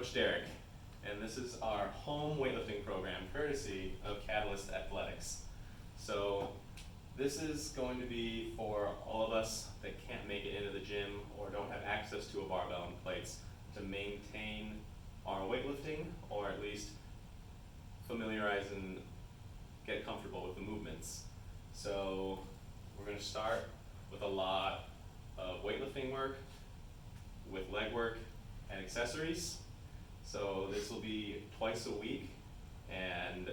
Coach Derek, and this is our home weightlifting program courtesy of Catalyst Athletics. So this is going to be for all of us that can't make it into the gym or don't have access to a barbell and plates to maintain our weightlifting, or at least familiarize and get comfortable with the movements. So we're going to start with a lot of weightlifting work with leg work and accessories. So this will be twice a week, and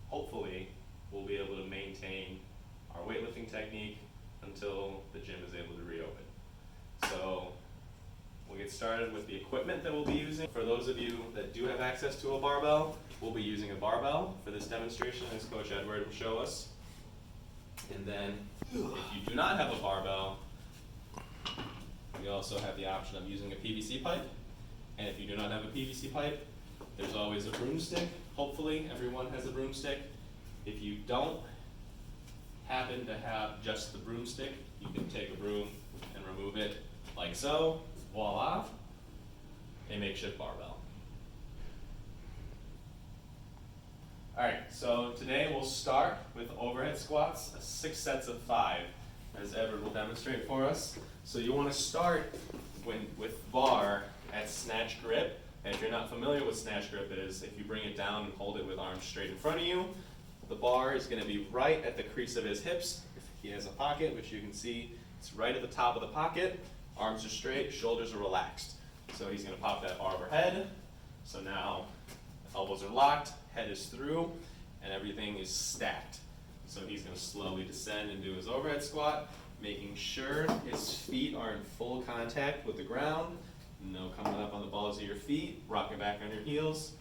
hopefully we'll be able to maintain our weightlifting technique until the gym is able to reopen. So we'll get started with the equipment that we'll be using. For those of you that do have access to a barbell, we'll be using a barbell for this demonstration, as Coach Edward will show us. And then if you do not have a barbell, we also have the option of using a PVC pipe. And if you do not have a PVC pipe, there's always a broomstick. Hopefully everyone has a broomstick. If you don't happen to have just the broomstick, you can take a broom and remove it like so. Voila, a makeshift barbell. All right, so today we'll start with overhead squats, 6 sets of 5, as Edward will demonstrate for us. So you want to start with bar at snatch grip. And if you're not familiar with snatch grip, it is if you bring it down and hold it with arms straight in front of you. The bar is going to be right at the crease of his hips. If he has a pocket, which you can see, it's right at the top of the pocket. Arms are straight, shoulders are relaxed. So he's going to pop that bar overhead. So now elbows are locked, head is through, and everything is stacked. So he's going to slowly descend and do his overhead squat, making sure his feet are in full contact with the ground. No coming up on the balls of your feet, rocking back on your heels,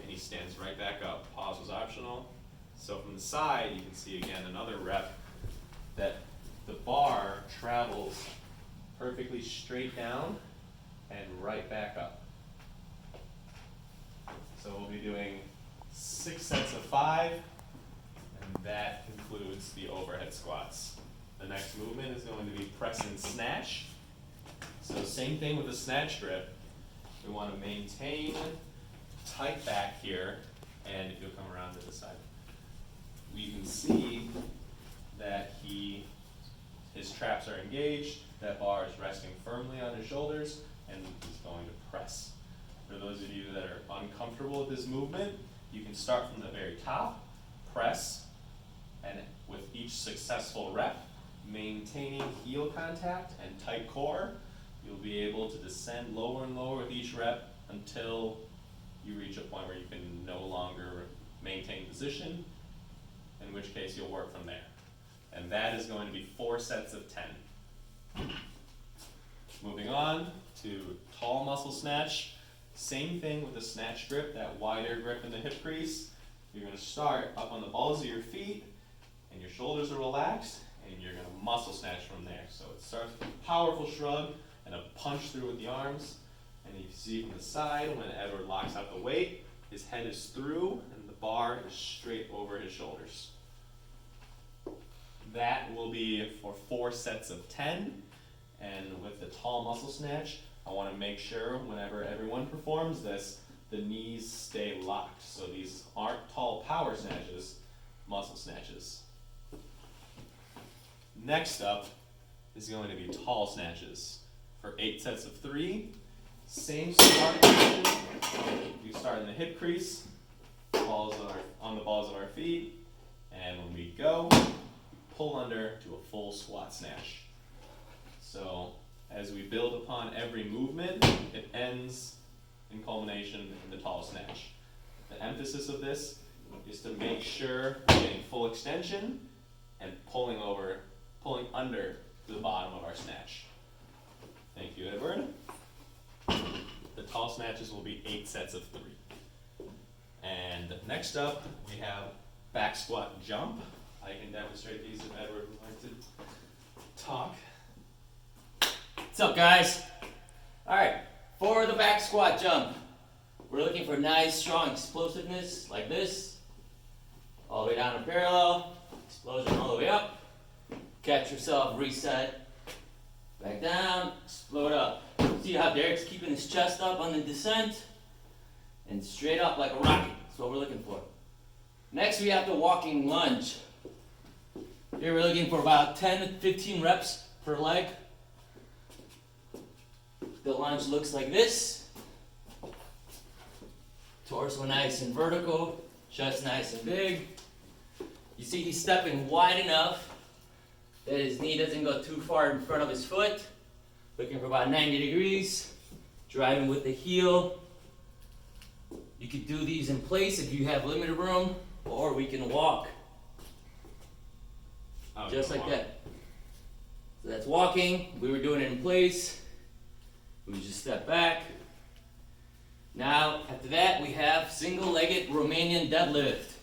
and he stands right back up. Pause was optional. So from the side, you can see again another rep that the bar travels perfectly straight down and right back up. So we'll be doing 6 sets of 5, and that concludes the overhead squats. The next movement is going to be press and snatch. So same thing with the snatch grip. We want to maintain tight back here, and if you'll come around to the side, we can see that his traps are engaged, that bar is resting firmly on his shoulders, and he's going to press. For those of you that are uncomfortable with this movement, you can start from the very top, press, and with each successful rep, maintaining heel contact and tight core, you'll be able to descend lower and lower with each rep until you reach a point where you can no longer maintain position, in which case you'll work from there. And that is going to be 4 sets of 10. Moving on to tall muscle snatch. Same thing with the snatch grip, that wider grip in the hip crease. You're going to start up on the balls of your feet, and your shoulders are relaxed, and you're going to muscle snatch from there. So it starts with a powerful shrug and a punch through with the arms. And you see from the side, when Edward locks out the weight, his head is through and the bar is straight over his shoulders. That will be for 4 sets of 10. And with the tall muscle snatch, I want to make sure whenever everyone performs this, the knees stay locked. So these aren't tall power snatches, muscle snatches. Next up is going to be tall snatches for 8 sets of 3. Same starting position. You start in the hip crease, balls on the balls of our feet, and when we go, pull under to a full squat snatch. So as we build upon every movement, it ends in culmination in the tall snatch. The emphasis of this is to make sure we're getting full extension and pulling under to the bottom of our snatch. Thank you, Edward. The tall snatches will be 8 sets of 3. And next up, we have back squat jump. I can demonstrate these if Edward would like to talk. What's up, guys? All right, for the back squat jump, we're looking for nice, strong explosiveness like this. All the way down in parallel, explosion all the way up. Catch yourself, reset, back down, explode up. See how Derek's keeping his chest up on the descent and straight up like a rocket. That's what we're looking for. Next, we have the walking lunge. Here we're looking for about 10 to 15 reps per leg. The lunge looks like this. Torso nice and vertical, chest nice and big. You see he's stepping wide enough that his knee doesn't go too far in front of his foot. Looking for about 90 degrees. Driving with the heel. You could do these in place if you have limited room, or we can walk. Just like that. So that's walking. We were doing it in place. We just step back. Now, after that, we have single-legged Romanian deadlift.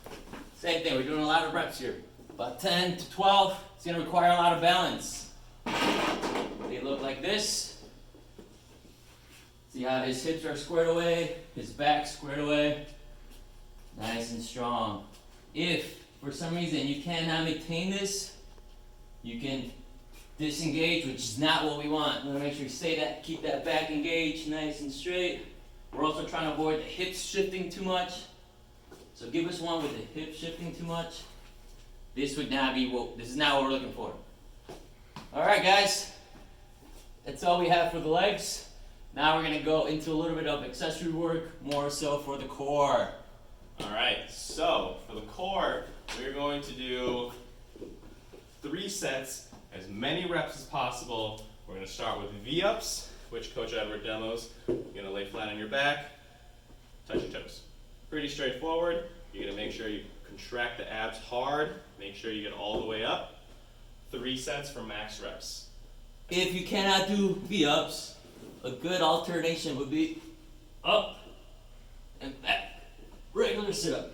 Same thing, we're doing a lot of reps here. About 10 to 12. It's gonna require a lot of balance. They look like this. See how his hips are squared away, his back squared away. Nice and strong. If, for some reason, you cannot maintain this, you can disengage, which is not what we want. We want to make sure you keep that back engaged, nice and straight. We're also trying to avoid the hips shifting too much. So give us one with the hips shifting too much. This is not what we're looking for. All right, guys. That's all we have for the legs. Now we're gonna go into a little bit of accessory work, more so for the core. Alright, so for the core, we're going to do 3 sets, as many reps as possible. We're going to start with V-ups, which Coach Edward demos. You're going to lay flat on your back, touch your toes. Pretty straightforward. You're going to make sure you contract the abs hard, make sure you get all the way up. 3 sets for max reps. If you cannot do V-ups, a good alternation would be up and back. Regular sit-up.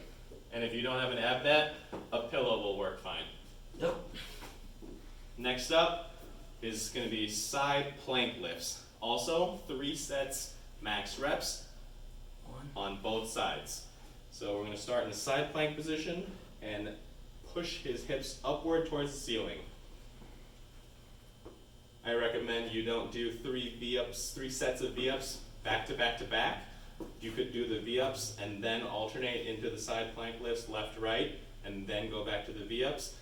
And if you don't have an ab mat, a pillow will work fine. Yep. Next up is going to be side plank lifts. Also, 3 sets, max reps on both sides. So we're going to start in the side plank position and push his hips upward towards the ceiling. I recommend you don't do 3 sets of V-ups back to back to back. You could do the V-ups and then alternate into the side plank lifts left, right, and then go back to the V-ups.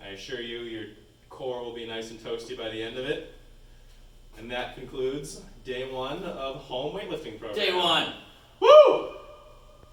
I assure you, your core will be nice and toasty by the end of it. And that concludes day 1 of home weightlifting program. Day 1. Woo!